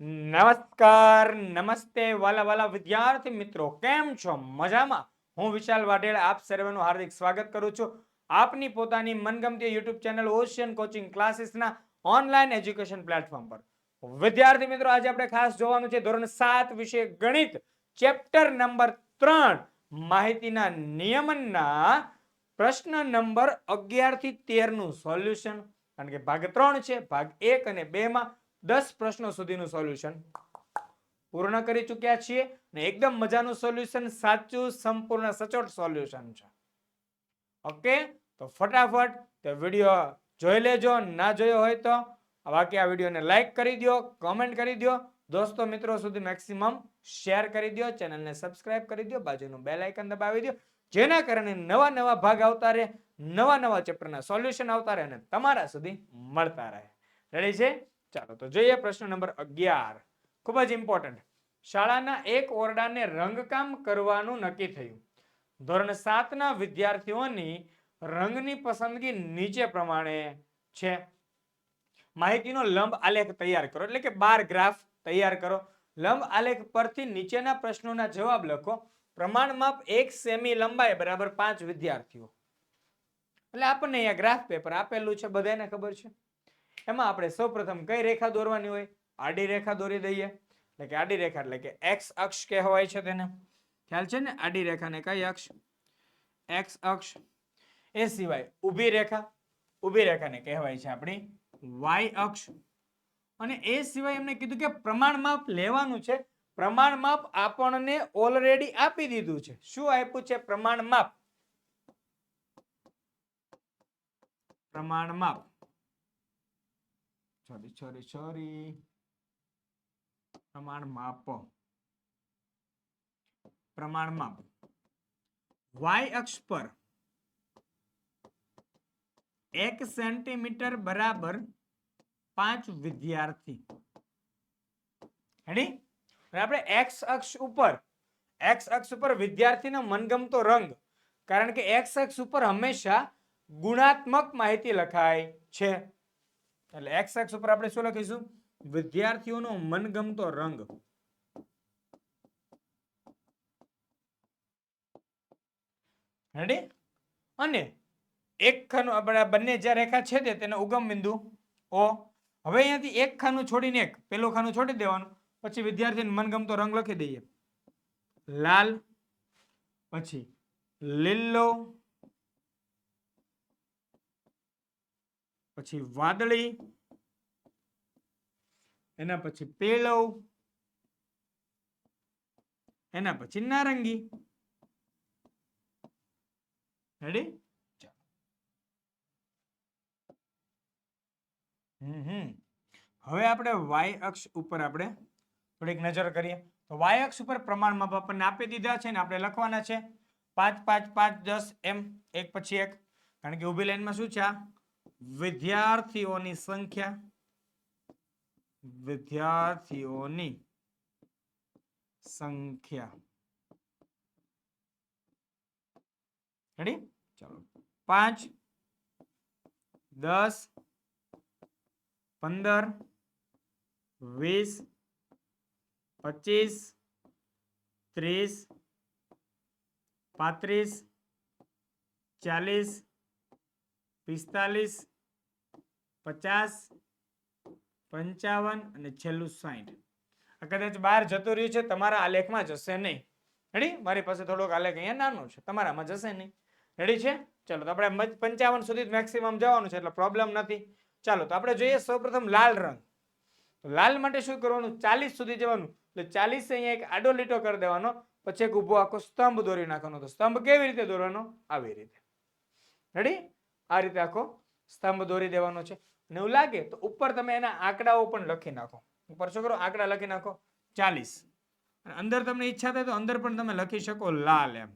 નમસ્કાર નમસ્તે વાલા વાલા વિદ્યાર્થી મિત્રો, કેમ છો? મજામાં? હું વિશાલ વાઢેર આપ સર્વેનું હાર્દિક સ્વાગત કરું છું આપની પોતાની મનગમતી યુટ્યુબ ચેનલ ઓશિયન કોચિંગ ક્લાસીસના ઓનલાઈન એજ્યુકેશન પ્લેટફોર્મ પર. વિદ્યાર્થી મિત્રો, આજે આપણે ખાસ જોવાનું છે ધોરણ 7 વિષય ગણિત ચેપ્ટર નંબર 3 માહિતીના નિયમનના પ્રશ્ન નંબર 11 થી 13 નું સોલ્યુશન. કારણ કે ભાગ 3 છે, ભાગ 1 અને 2 માં 10 પ્રશ્નો સુધીનું સોલ્યુશન પૂર્ણ કરી ચૂક્યા છીએ અને એકદમ મજાનું સોલ્યુશન, સાચું સંપૂર્ણ સચોટ સોલ્યુશન છે. ઓકે, તો ફટાફટ તે વિડિયો જોઈ લેજો. ના જોયો હોય તો બાકી આ વિડિયોને લાઈક કરી દો, કમેન્ટ કરી દો, દોસ્તો મિત્રો સુધી મેક્સિમમ શેર કરી દો, ચેનલને સબસ્ક્રાઇબ કરી દો, બાજુનું બેલ આઇકન દબાવી દો, જેના કારણે નવા નવા ભાગ આવતા રહે, નવા નવા ચેપ્ટરના સોલ્યુશન આવતા રહે અને તમારા સુધી મળતા રહે. રેડી છે? ચાલો તો જોઈએ પ્રશ્ન નંબર 11. ખૂબ જ ઇમ્પોર્ટન્ટ. શાળાના એક ઓરડાને રંગકામ કરવાનું નક્કી થયું. ધોરણ 7 ના વિદ્યાર્થીઓની રંગની પસંદગી નીચે પ્રમાણે છે. માહિતીનો લંબ આલેખ તૈયાર કરો, એટલે કે બાર ગ્રાફ તૈયાર કરો. લંબ આલેખ પરથી નીચેના પ્રશ્નોના જવાબ લખો. પ્રમાણ માપ 1 સેમી લંબાઈ બરાબર 5 વિદ્યાર્થીઓ. એટલે આપણને અહીંયા ગ્રાફ પેપર આપેલું છે, બધાને ખબર છે. એમાં આપણે સૌપ્રથમ કઈ રેખા દોરવાની હોય? આડી રેખા દોરી દઈએ. એટલે કે આડી રેખા એટલે કે એક્સ અક્ષ કહેવાય છે તેને. ખ્યાલ છે ને? આડી રેખાને કઈ અક્ષ? એક્સ અક્ષ. એ સિવાય ઊભી રેખા, ઊભી રેખાને કહેવાય છે આપણી વાય અક્ષ. અને એ સિવાય એમને કીધું કે પ્રમાણ માપ લેવાનું છે. પ્રમાણ માપ આપણને ઓલરેડી આપી દીધું છે. શું આપ્યું છે? પ્રમાણ માપ. પ્રમાણ માપ. પ્રમાણ માપ. પ્રમાણ માપ વાય અક્ષ પર 1 સેન્ટીમીટર બરાબર 5 વિદ્યાર્થી. રેડી? આપણે એક્સ અક્ષ ઉપર વિદ્યાર્થીનો મનગમતો રંગ, કારણ કે એક્સ અક્ષ ઉપર હંમેશા ગુણાત્મક માહિતી લખાય છે. એટલે એક્સ અક્ષ ઉપર આપણે શું લખીશું? વિદ્યાર્થીઓનો મનગમતો રંગ. રેડી? અને એક ખાનું આપણે બંને જ્યાં રેખા છેદે તેને ઉગમ બિંદુ ઓ. હવે અહીંયાથી એક ખાનું છોડીને એક પેલું ખાનું છોડી દેવાનું, પછી વિદ્યાર્થીને મનગમતો રંગ લખી દઈએ. લાલ, પછી લીલો, પછી વાદળી, એના પછી પીળો, એના પછી નારંગી. રેડી? હવે આપણે વાય અક્ષ ઉપર આપણે થોડીક નજર કરીએ. તો વાય અક્ષ ઉપર પ્રમાણ માપ આપણને આપી દીધા છે ને આપણે લખવાના છે 5 5 5 10 એમ એક પછી એક. કારણ કે ઊભી લાઈનમાં શું છે? આ વિદ્યાર્થીઓની સંખ્યા. વિદ્યાર્થીઓની સંખ્યા. રેડી? ચાલો 5 10 15 20 25 30 35 40 45 50 55 અને છેલ્લું 60. આ કદાચ બહાર જતું રહ્યું છે, તમારા આલેખમાં જશે નહીં. રેડી? મારી પાસે થોડોક આલેખ અહીંયા નાનો છે, તમારામાં જશે નહીં. રેડી છે? ચલો, તો આપણે 55 સુધી મેક્સિમમ જવાનું છે, એટલે પ્રોબ્લેમ નથી. ચાલો, તો આપણે જોઈએ સૌપ્રથમ લાલ રંગ. તો લાલ માટે શું કરવાનું? 40 સુધી જવાનું. એટલે 40 અહીંયા એક આડો લીટો કરી દેવાનો, પછી એક ઊભો આખો સ્તંભ દોરી નાખવાનો. તો સ્તંભ કેવી રીતે દોરવાનો? આવી રીતે. રેડી? આ રીતે આખો સ્તંભ દોરી દેવાનો છે. અને એવું લાગે તો ઉપર તમે એના આંકડાઓ પણ લખી નાખો. ઉપર શું કરો? આંકડા લખી નાખો 40. અને અંદર તમને ઈચ્છા થાય તો અંદર પણ તમે લખી શકો લાલ એમ.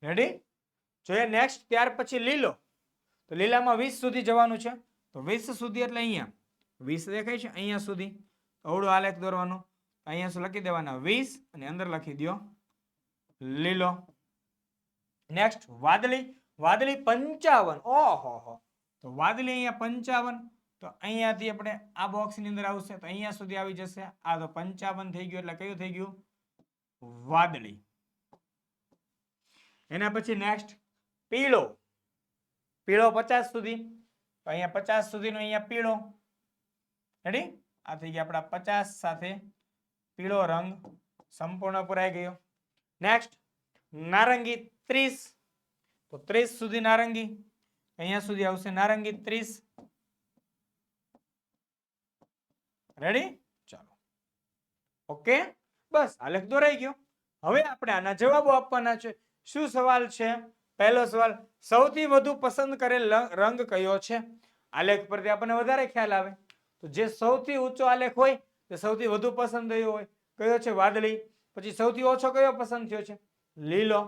રેડી? જોઈએ નેક્સ્ટ. ત્યાર પછી લીલો. તો લીલામાં 20 સુધી જવાનું છે. તો 20 સુધી એટલે અહીંયા 20 દેખાય છે, અહીંયા સુધી અવળો આલેખ દોરવાનો. અહીંયા શું લખી દેવાના? 20 અને અંદર લખી દો લીલો. નેક્સ્ટ વાદળી. વાદળી 55. ઓહો. તો વાદળી અહીંયા 55, તો અહીંયાથી આપણે આ બોક્સની અંદર આવશે તો અહીંયા સુધી આવી જશે. આ તો 55 થઈ ગયું એટલે કયું થઈ ગયું? વાદળી. એના પછી નેક્સ્ટ પીળો. પીળો 50 સુધી. તો અહીંયા 50 સુધીનો અહીંયા પીળો. રેડી? આ થઈ ગયા આપણા 50 સાથે પીળો રંગ સંપૂર્ણ પુરાઈ ગયો. નેક્સ્ટ નારંગી 30. તો 30 સુધી નારંગી. અહીંયા સુધી આવશે નારંગી 30. રેડી? ચાલો. ઓકે, બસ આલેખ દોરાઈ ગયો. હવે આપણે આના જવાબો આપવાના છે. શું સવાલ છે? પહેલો સવાલ, સૌથી વધુ પસંદ કરેલ રંગ કયો છે? આલેખ પરથી આપણને વધારે ખ્યાલ આવે. તો જે સૌથી ઊંચો આલેખ હોય તે સૌથી વધુ પસંદ થયો હોય કયો છે? વાદળી. પછી સૌથી ઓછો કયો પસંદ થયો છે? લીલો.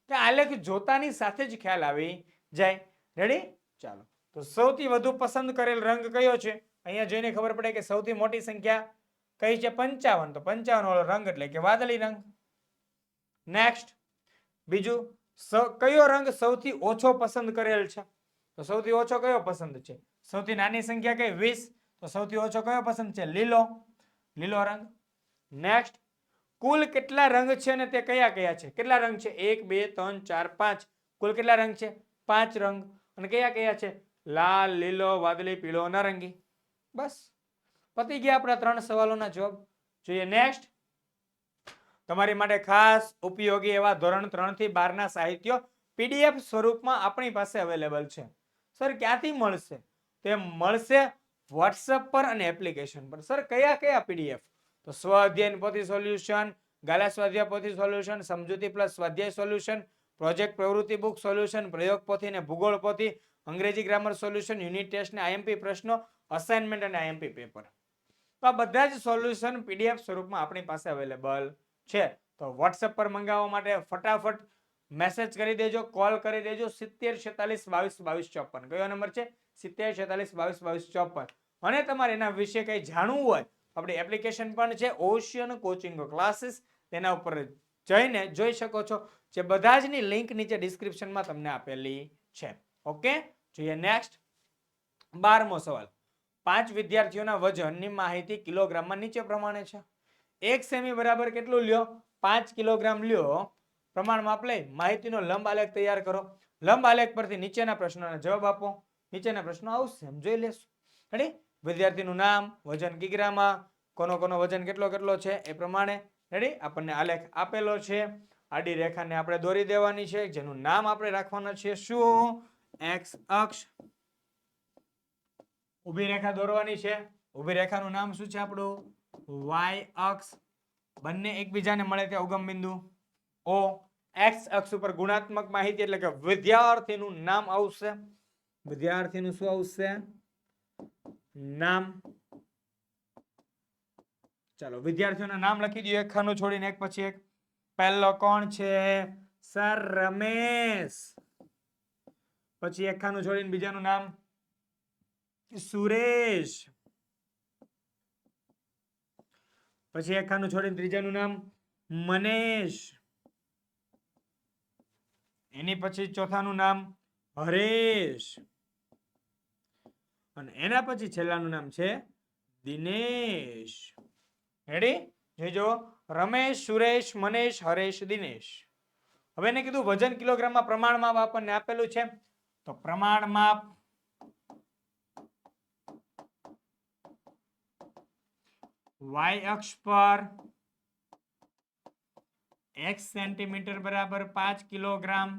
કે આલેખ જોતાની સાથે જ ખ્યાલ આવી જાય. રેડી? ચાલો. તો સૌથી વધુ પસંદ કરેલ રંગ કયો છે? અહીંયા જોઈને ખબર પડે કે સૌથી મોટી સંખ્યા કઈ છે? 55. તો 55 વાળો રંગ એટલે કે વાદળી રંગ. નેક્સ્ટ બીજું, કયો રંગ સૌથી ઓછો પસંદ કરેલ છે? તો સૌથી ઓછો કયો પસંદ છે? સૌથી નાની સંખ્યા કઈ? 20. તો સૌથી ઓછો કયો પસંદ છે? લીલો. લીલો રંગ. નેક્સ્ટ, કુલ કેટલા રંગ છે અને તે કયા કયા છે? કેટલા રંગ છે? 1 2 3 4 5. કુલ કેટલા રંગ છે? 5 રંગ. અને કયા કયા છે? લાલ, લીલો, વાદળી, પીળો, નારંગી. બસ પતી ગયા આપણા 3 સવાલોના જવાબ. જોઈએ નેક્સ્ટ. તમારી માટે ખાસ ઉપયોગી એવા ધોરણ 3 થી 12 ના સાહિત્ય પીડીએફ સ્વરૂપમાં આપણી પાસે અવેલેબલ છે. સર ક્યાંથી મળશે? તે મળશે વોટ્સએપ પર અને એપ્લિકેશન પર. સર કયા કયા પીડીએફ? તો સ્વ અધ્યયન પોથી સોલ્યુશન, ગાલા સ્વાધ્યાય પોથી સોલ્યુશન, સમજૂતી પ્લસ સ્વાધ્યાય સોલ્યુશન, પ્રોજેક્ટ પ્રવૃત્તિ બુક સોલ્યુશન, પ્રયોગ પોથી અને ભૂગોળ પોથી, અંગ્રેજી ગ્રામર સોલ્યુશન, યુનિટ ટેસ્ટ ને આઈએમપી પ્રશ્નો, અસાઇનમેન્ટ અને આઈએમપી પેપર. તો આ બધા જ સોલ્યુશન પીડીએફ સ્વરૂપમાં આપણી પાસે અવેલેબલ છે. તો વોટ્સએપ પર મંગાવવા માટે ફટાફટ મેસેજ કરી દેજો, કોલ કરી દેજો. 70 46 22 22 54. કયો નંબર છે? 70 46 22 22 54. અને તમારે એના વિશે કંઈ જાણવું હોય આપણી એપ્લિકેશન પણ છે ઓશિયન કોચિંગ ક્લાસીસ. તેના ઉપર જઈને જોઈ શકો છો. જે બધા જની લિંક નીચે ડિસ્ક્રિપ્શનમાં તમને આપેલી છે. ઓકે, જોઈએ નેક્સ્ટ. 12મો સવાલ, 5 વિદ્યાર્થીઓના વજનની માહિતી કિલોગ્રામમાં નીચે પ્રમાણે છે. 1 સેમી બરાબર કેટલું લ્યો? 5 કિલોગ્રામ લ્યો. પ્રમાણ માપ લઈ માહિતીનો લંબ આલેખ તૈયાર કરો. લંબ આલેખ પરથી નીચેના પ્રશ્નોના જવાબ આપો. નીચેના પ્રશ્નો આવશે એમ જોઈ લેશું. રેડી? વિદ્યાર્થીનું નામ, વજન કિગ્રામાં, કોનો કોનો વજન કેટલો કેટલો છે એ પ્રમાણે. રેડી? આપણને આલેખ આપેલો છે. આડી રેખાને આપણે દોરી દેવાની છે જેનું નામ આપણે રાખવાનું છે શું? એક્સ અક્ષ. ઊભી રેખા દોરવાની છે. ઊભી રેખાનું નામ શું છે આપણું? વાય અક્ષ. બંને એકબીજાને મળે ત્યાં ઉગમ બિંદુ ઓ. એક્સ અક્ષ ઉપર ગુણાત્મક માહિતી એટલે કે વિદ્યાર્થીનું નામ આવશે. વિદ્યાર્થીનું શું આવશે? નામ. ચાલો વિદ્યાર્થીઓના નામ લખી દો એક ખાનું છોડીને એક પછી એક. પહેલો કોણ છે? સર રમેશ. પછી એક ખાનું છોડીને બીજાનું નામ સુરેશ. પછી એક ખાનું છોડીને ત્રીજાનું નામ મનેશ. એની પછી ચોથાનું નામ હરેશ. અને એના પછી છેલ્લાનું નામ છે દિનેશ. રેડી? જોજો, રમેશ, સુરેશ, મનેશ, હરેશ, દિનેશ. હવે એને કીધું વજન કિલોગ્રામમાં પ્રમાણ માપ આપણને આપેલું છે. તો પ્રમાણ માપ વાય અક્ષ પર x સેન્ટીમીટર બરાબર 5 કિલોગ્રામ.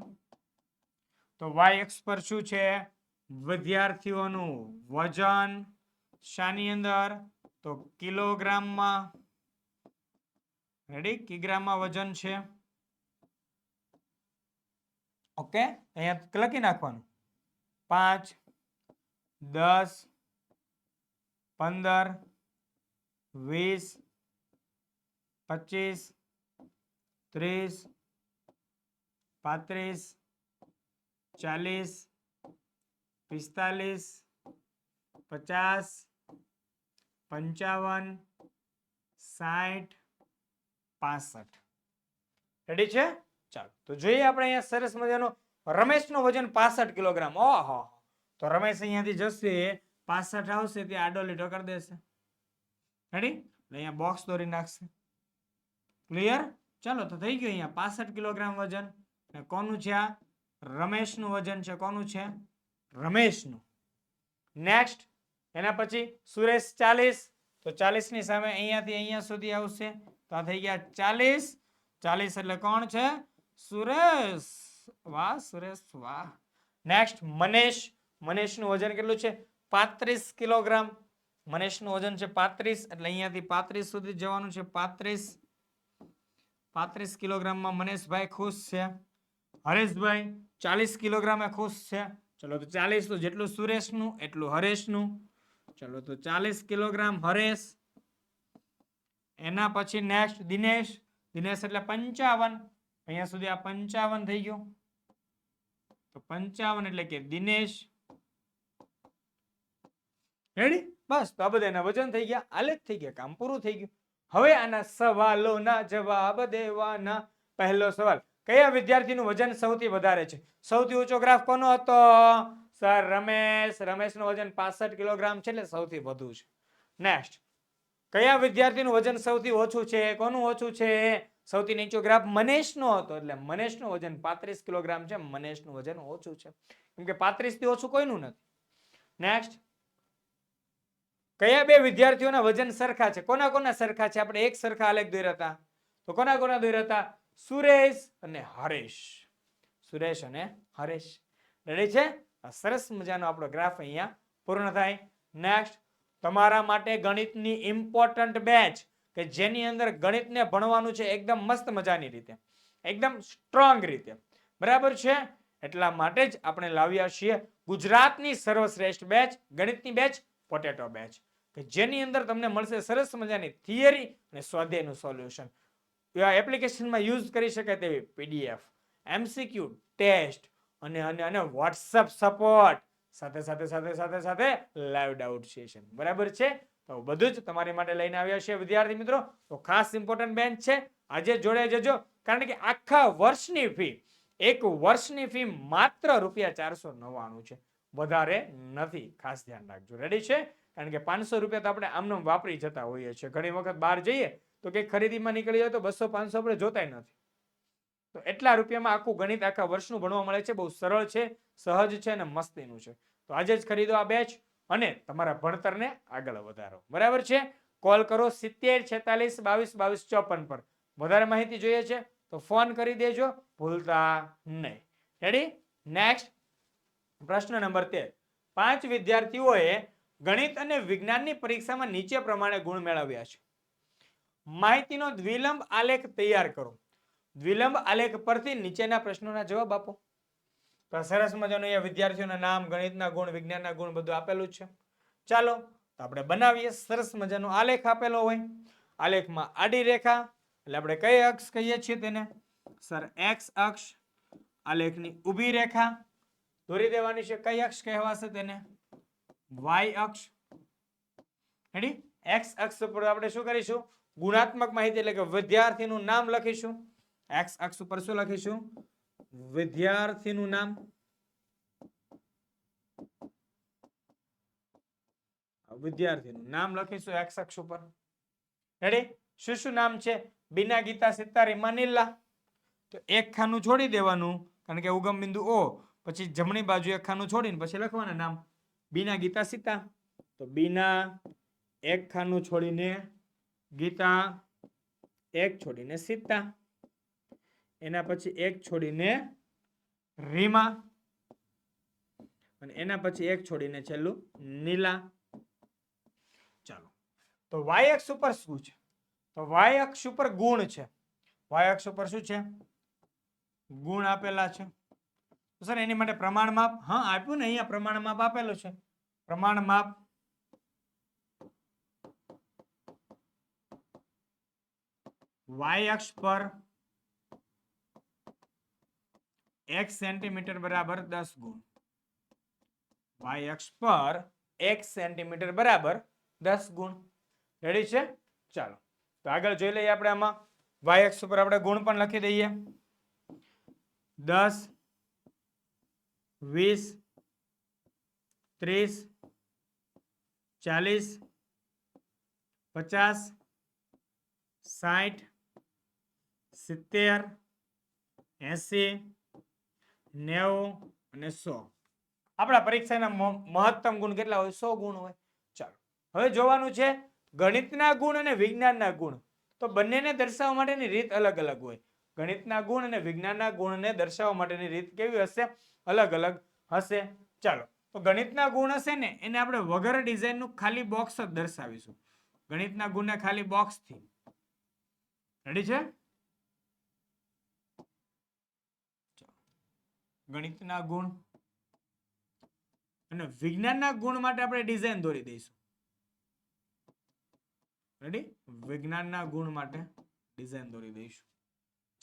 તો વાય અક્ષ પર શું છે? વિદ્યાર્થીઓનું વજન. શાની અંદર? તો કિલોગ્રામમાં. રેડી? કિગ્રામમાં વજન છે. ઓકે, અહીંયા લખી નાખવાનું 5 10 15 20 25 30 35 40 45 50 55 60 65. રેડી છે? ચાલો તો જોઈએ આપણે અહીંયા સરસ મજાનો રમેશનું વજન 65 કિલોગ્રામ. ઓહો, તો રમેશ અહીંયાથી જશે 65 આવશે ત્યાં આડો લીટો કરી દેશે. રેડી? અહીંયા બોક્સ દોરી નાખશે. ક્લિયર? ચાલો તો થઈ ગયું. અહીંયા 65 કિલોગ્રામ વજન. કોનું છે આ? રમેશનું વજન છે. કોનું છે? રમેશનું. નેક્સ્ટ એના પછી સુરેશ 40. તો 40 ની સામે અહીંયાથી અહીંયા સુધી આવશે. તો આ થઈ ગયા 40. 40 એટલે કોણ છે? સુરેશ. વાહ સુરેશ વાહ. નેક્સ્ટ મનેશ. મનેશનું વજન કેટલું છે? 35 કિલોગ્રામ. મનેશનું વજન છે 35 એટલે અહીંયાથી 35 સુધી જવાનું છે. 35 કિલોગ્રામમાં મનેશભાઈ ખુશ છે. હરેશભાઈ 40 કિલોગ્રામે ખુશ છે. ચલો તો 40 તો જેટલું સુરેશનું એટલું હરેશનું. ચલો તો 40 કિલોગ્રામ હરેશ. એના પછી નેક્સ્ટ દિનેશ. દિનેશ એટલે 55. અહીંયા સુધી આ 55 થઈ ગયું. તો 55 એટલે કે દિનેશ. રેડી? બસ તો આ બધા એના વજન થઈ ગયા, આલેખ થઈ ગયા, કામ પૂરું થઈ ગયું. હવે આના સવાલોના જવાબ દેવાના. પહેલો સવાલ, કયા વિદ્યાર્થીનું વજન સૌથી વધારે છે? સૌથી ઊંચો ગ્રાફ કોનો હતો? સર રમેશ. રમેશનું વજન 65 કિલોગ્રામ છે એટલે સૌથી વધુ છે. નેક્સ્ટ, કયા વિદ્યાર્થીનું વજન સૌથી ઓછું છે? કોનું ઓછું છે? સૌથી નીચો ગ્રાફ મનેશનો હતો એટલે મનેશનું વજન 35 કિલોગ્રામ છે. મનેશનું વજન ઓછું છે કેમ કે 35 થી ઓછું કોઈનું નથી. નેક્સ્ટ, કયા બે વિદ્યાર્થીઓના વજન સરખા છે? કોના કોના સરખા છે? આપણે એક સરખા આલેખ દોર્યા હતા. તો કોના કોના દોર્યા હતા? સુરેશ અને હરેશ. સુરેશ અને હરેશ. રેડી છે? સરસ મજાનો આપણો ગ્રાફ અહીંયા પૂર્ણ થાય. નેક્સ્ટ, તમારા માટે ગણિતની ઇમ્પોર્ટન્ટ બેચ કે જેની અંદર ગણિતને ભણવાનું છે એકદમ મસ્ત મજાની રીતે, એકદમ સ્ટ્રોંગ રીતે. બરાબર છે? એટલા માટે જ આપણે લાવ્યા છીએ ગુજરાતની સર્વશ્રેષ્ઠ બેચ, ગણિતની બેચ, પોટેટો બેચ, કે જેની અંદર તમને મળશે સરસ મજાની થિયરી અને સ્વાધ્યાયનું સોલ્યુશન. એપ્લિકેશનમાં યુઝ કરી શકાય તેવી પીડીએફ, એમસીક્યુ ટેસ્ટ અને વોટ્સઅપ સપોર્ટ સાથે સાથે સાથે સાથે સાથે લાઈવ ડાઉટ સેશન. બરાબર છે? તો બધું જ તમારી માટે લઈને આવ્યા છે વિદ્યાર્થી મિત્રો. તો ખાસ ઇમ્પોર્ટન્ટ બેન્ચ છે, આજે જોડાઈ જજો. કારણ કે આખા વર્ષની ફી, એક વર્ષની ફી માત્ર ₹499 છે, વધારે નથી. ખાસ ધ્યાન રાખજો. રેડી છે? કારણ કે 500 રૂપિયા તો આપણે આમનામ વાપરી જતા હોઈએ છીએ. ઘણી વખત બહાર જઈએ તો કંઈક ખરીદીમાં નીકળી જાય તો 200-500 આપણે જોતાય નથી. તો એટલા રૂપિયામાં આખું ગણિત આખા વર્ષનું ભણવા મળે છે. બહુ સરળ છે, સહજ છે અને મસ્તીનું છે. તો આજે જ ખરીદો આ બેચ અને તમારા ભણતરને આગળ વધારો. બરાબર છે? કોલ કરો 70 46 22 22 54 પર. વધારે માહિતી જોઈએ છે તો ફોન કરી દેજો, ભૂલતા નહીં. રેડી? નેક્સ્ટ પ્રશ્ન નંબર 13. 5 વિદ્યાર્થીઓએ ગણિત અને વિજ્ઞાનની પરીક્ષામાં નીચે પ્રમાણે ગુણ મેળવ્યા છે. માહિતીનો દ્વિલંબ આલેખ તૈયાર કરો. દ્વિલંબ આલેખ પરથી નીચેના પ્રશ્નોના જવાબ આપો. તો સરસ મજાનું અહીંયા વિદ્યાર્થીઓના નામ, ગણિતના ગુણ, વિજ્ઞાનના ગુણ બધું આપેલું છે. ચાલો તો આપણે બનાવીએ. સરસ મજાનો આલેખ આપેલો હોય. આલેખમાં આડી રેખા એટલે આપણે કઈ અક્ષ કહીએ છીએ તેને? સર એક્સ અક્ષ. આલેખની ઊભી રેખા દોરી દેવાની છે. કઈ અક્ષ કહેવાશે તેને? વાય અક્ષ. રેડી? એક્સ અક્ષ ઉપર આપણે શું કરીશું? ગુણાત્મક માહિતી એટલે કે વિદ્યાર્થીનું નામ લખીશું. એક્સ અક્ષ ઉપર શું લખીશું? વિદ્યાર્થીનું નામ. વિદ્યાર્થીનું નામ લખીશું એક્સ અક્ષ ઉપર. રેડી? શું શું નામ છે? બીના, ગીતા, સીતા, રીમા, નીલા. તો એક ખાનું છોડી દેવાનું કારણ કે ઉગમ બિંદુ ઓ, પછી જમણી બાજુ એક ખાનું છોડીને પછી લખવાના નામ બીના, ગીતા, સીતા. તો બીના એક ખાનું છોડીને ગીતા, એક છોડીને સીતા, એના પછી એક છોડીને રીમા અને એના પછી એક છોડીને છેલ્લું નીલા. ચાલો તો વાય અક્ષ ઉપર શું છે? તો વાય અક્ષ ઉપર ગુણ છે. વાય અક્ષ ઉપર શું છે? ગુણ આપેલા છે. તો સર એની માટે પ્રમાણ માપ, હા આપ્યું ને, અહીંયા પ્રમાણ માપ આપેલું છે. પ્રમાણ માપ વાય અક્ષ પર 1 સેન્ટીમીટર બરાબર 10 ગુણ. વાય અક્ષ પર 1 સેન્ટીમીટર બરાબર 10 ગુણ. રેડી છે? ચાલો તો આગળ જોઈ લઈએ આપણે. આમાં વાય અક્ષ ઉપર આપણે ગુણ પણ લખી દઈએ. 10 20 30 40 50 60 70 80 90 અને 100 આપણા પરીક્ષાના મહત્તમ ગુણ કેટલા હોય? 100 ગુણ હોય. ચાલો હવે જોવાનું છે ગણિતના ગુણ અને વિજ્ઞાનના ગુણ. તો બંનેને દર્શાવવા માટેની રીત અલગ અલગ હોય. ગણિતના ગુણ અને વિજ્ઞાનના ગુણને દર્શાવવા માટેની રીત કેવી હશે? અલગ અલગ હશે. ચાલો તો ગણિતના ગુણ હશે ને એને આપણે વગર ડિઝાઇનનું ખાલી બોક્સ જ દર્શાવીશું. ગણિતના ગુણને ખાલી બોક્સથી. રેડી છે? ગણિતના ગુણ અને વિજ્ઞાનના ગુણ માટે આપણે ડિઝાઇન દોરી દઈશું. રેડી? વિજ્ઞાનના ગુણ માટે ડિઝાઇન દોરી દઈશું.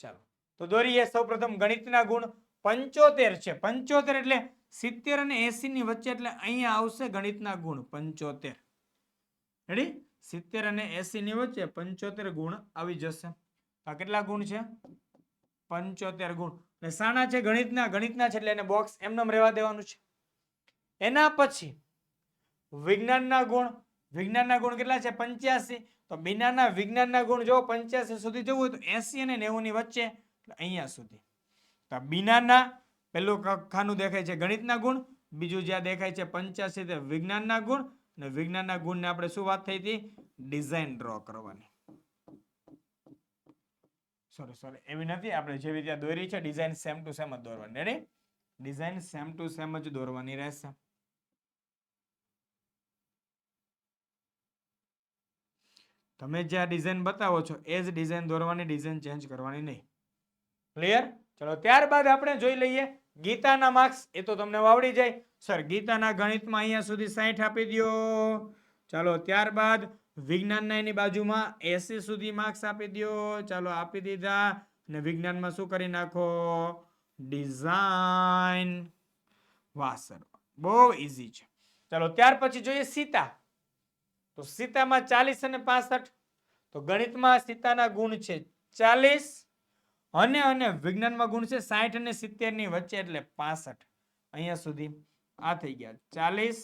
ચાલો તો દોરીએ. સૌપ્રથમ ગણિતના ગુણ 75 છે. 75 એટલે 70 અને 80 ની વચ્ચે, એટલે અહીંયા આવશે ગણિતના ગુણ 75. રેડી? 70 અને 80 ની વચ્ચે 75 ગુણ આવી જશે. આ કેટલા ગુણ છે? 75 ગુણ. અને સાના છે? ગણિતના છે એટલે એને બોક્સ એમનેમ રહેવા દેવાનું છે. એના પછી વિજ્ઞાનના ગુણ. વિજ્ઞાનના ગુણ કેટલા છે? 85. તો બીનાના વિજ્ઞાનના ગુણ જો 85 સુધી જવું હોય તો 80 અને 90 ની વચ્ચે, એટલે અહીંયા સુધી. તો બીનાના પેલું ખાનું દેખાય છે ગણિતના ગુણ, બીજું જ્યાં દેખાય છે 85 તે વિજ્ઞાનના ગુણ. અને વિજ્ઞાનના ગુણને આપણે શું વાત થઈ હતી? ડિઝાઇન ડ્રો કરવાની. સોરી એવી નથી. આપણે જેવી ત્યાં દોરી છે ડિઝાઇન સેમ ટુ સેમ જ દોરવાની. Ready? Design same to same જ દોરવાની રહેશે. તમે જે આ ડિઝાઇન બતાવો છો એ જ ડિઝાઇન દોરવાની, ડિઝાઇન ચેન્જ કરવાની નહીં. ક્લિયર? ચલો ત્યારબાદ આપણે જોઈ લઈએ ગીતાના માર્ક્સ. એ તો તમને આવડી જાય. સર ગીતાના ગણિતમાં અહીંયા સુધી 60 આપી દો. ચાલો ત્યારબાદ વિજ્ઞાનના એની બાજુમાં 80 સુધી માર્ક્સ આપી દો. ચાલો આપી દીધા. અને વિજ્ઞાનમાં શું કરી નાખો? ડિઝાઇન. વાહ સર બહુ ઈઝી છે. ચાલો ત્યાર પછી જોઈએ સીતા. તો સીતામાં 40 અને 65. તો ગણિતમાં સીતાના ગુણ છે 40 અને વિજ્ઞાનમાં ગુણ છે 60 અને 70 ની વચ્ચે, એટલે 65. અહીંયા સુધી આ થઈ ગયા 40,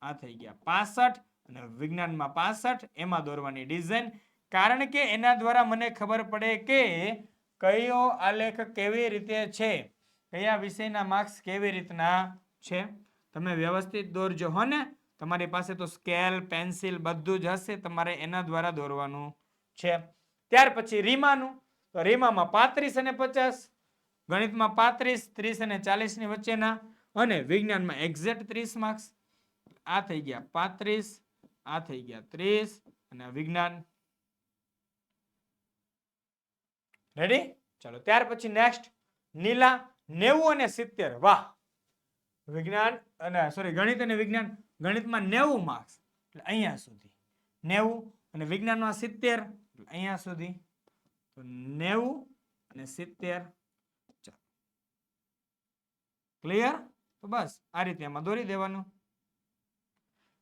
આ થઈ ગયા 65 અને વિજ્ઞાનમાં 65. એમાં દોરવાની ડિઝાઇન. કારણ કે એના દ્વારા મને ખબર પડે કે કયો આલેખ કેવી રીતે છે, કયા વિષયના માર્ક્સ કેવી રીતના છે. તમે વ્યવસ્થિત દોરજો હો ને. તમારી પાસે તો સ્કેલ પેન્સિલ બધું જ હશે. તમારે એના દ્વારા દોરવાનું છે. ત્યાર પછી રીમાનું. તો રીમામાં 35 અને 50. ગણિતમાં 35, 30 અને 40 ની વચ્ચેના. અને વિજ્ઞાનમાં એક્ઝેક્ટ 30 માર્ક્સ. આ થઈ ગયા 35, આ થઈ ગયા 30 અને વિજ્ઞાન. રેડી? ચલો ત્યાર પછી નેક્સ્ટ નીલા 90 અને 70. વાહ! વિજ્ઞાન અને ગણિત અને વિજ્ઞાન. ગણિતમાં 90 માર્ક્સ, એટલે અહીંયા સુધી 90 અને વિજ્ઞાનમાં 70 અહીંયા સુધી. તો 90 અને 70. ક્લિયર? તો બસ આ રીતે એમાં દોરી દેવાનું.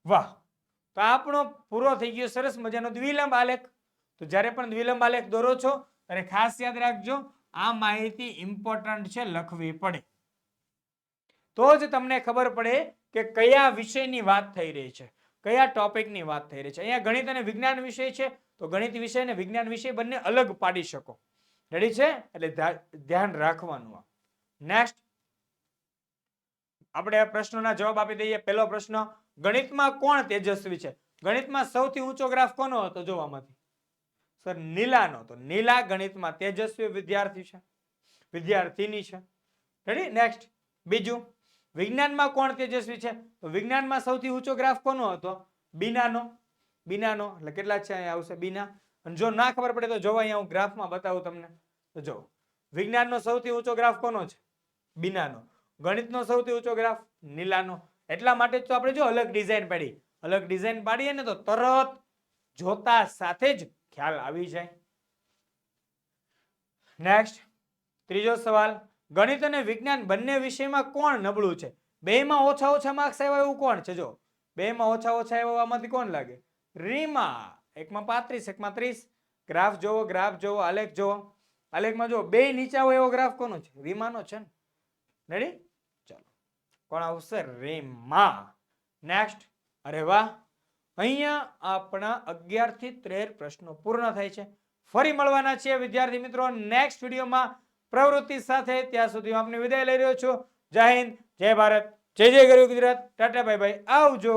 વાહ! તો આપણો પૂરો થઈ ગયો સરસ મજાનો દ્વિલંબ આલેખ. તો જ્યારે પણ દ્વિલંબ આલેખ દોરો છો ત્યારે ખાસ યાદ રાખજો આ માહિતી ઇમ્પોર્ટન્ટ છે, લખવી પડે. તો જ તમને ખબર પડે કે કયા વિષયની વાત થઈ રહી છે, કયા ટોપિકની વાત થઈ રહી છે. અહીંયા ગણિત અને વિજ્ઞાન વિષય છે તો ગણિત વિષય અને વિજ્ઞાન વિષય બંને અલગ પાડી શકો. રેડી છે? એટલે ધ્યાન રાખવાનું. નેક્સ્ટ આપણે આ પ્રશ્નોના જવાબ આપી દઈએ. પહેલો પ્રશ્ન, ગણિતમાં કોણ તેજસ્વી છે? ગણિતમાં સૌથી ઊંચો ગ્રાફ કોનો હતો? જોવામાંથી સર નીલાનો. તો નીલા ગણિતમાં તેજસ્વી વિદ્યાર્થી છે, વિદ્યાર્થીની છે. રેડી? નેક્સ્ટ બીજું, વિજ્ઞાનમાં કોણ તેજસ્વી છે? તો વિજ્ઞાનમાં સૌથી ઊંચો ગ્રાફ કોનો હતો? બીનાનો. બીનાનો એટલે કેટલા છે? અહીંયા આવશે બીના. અને જો ના ખબર પડે તો જોવો, અહીંયા હું ગ્રાફમાં બતાવું તમને. તો જો વિજ્ઞાનનો સૌથી ઊંચો ગ્રાફ કોનો છે? બીનાનો. ગણિતનો સૌથી ઊંચો ગ્રાફ નીલાનો. એટલા માટે તો આપણે જો અલગ ડિઝાઇન પાડી. અલગ ડિઝાઇન પાડીએ ને તો તરત જોતા સાથે જ ખ્યાલ આવી જાય. નેક્સ્ટ ત્રીજો સવાલ, ગણિત અને વિજ્ઞાન બંને વિષયમાં કોણ નબળું છે? બેમાં ઓછા ઓછા માર્ક્સ આવ્યા એવું કોણ છે? જો બેમાં ઓછા ઓછા આવ્યા આમાંથી કોણ લાગે? રીમા. એકમાં 35, એકમાં 30. ગ્રાફ જોવો, ગ્રાફ જોવો, આલેખ જોવો. આલેખમાં જો બે નીચે હોય એવો ગ્રાફ કોનો છે? રીમાનો છે ને. રેડી? ચાલો કોણ આવશે? રીમા. નેક્સ્ટ, અરે વાહ, અહીંયા આપણા 11 થી 13 પ્રશ્નો પૂર્ણ થાય છે. ફરી મળવાના છીએ વિદ્યાર્થી મિત્રો નેક્સ્ટ વિડીયોમાં પ્રવૃત્તિ સાથે. ત્યાં સુધી હું આપને વિદાય લઈ રહ્યો છું. જય હિન્દ, જય ભારત, જય જય ગરવી ગુજરાત. ટાટા બાય બાય, આવજો.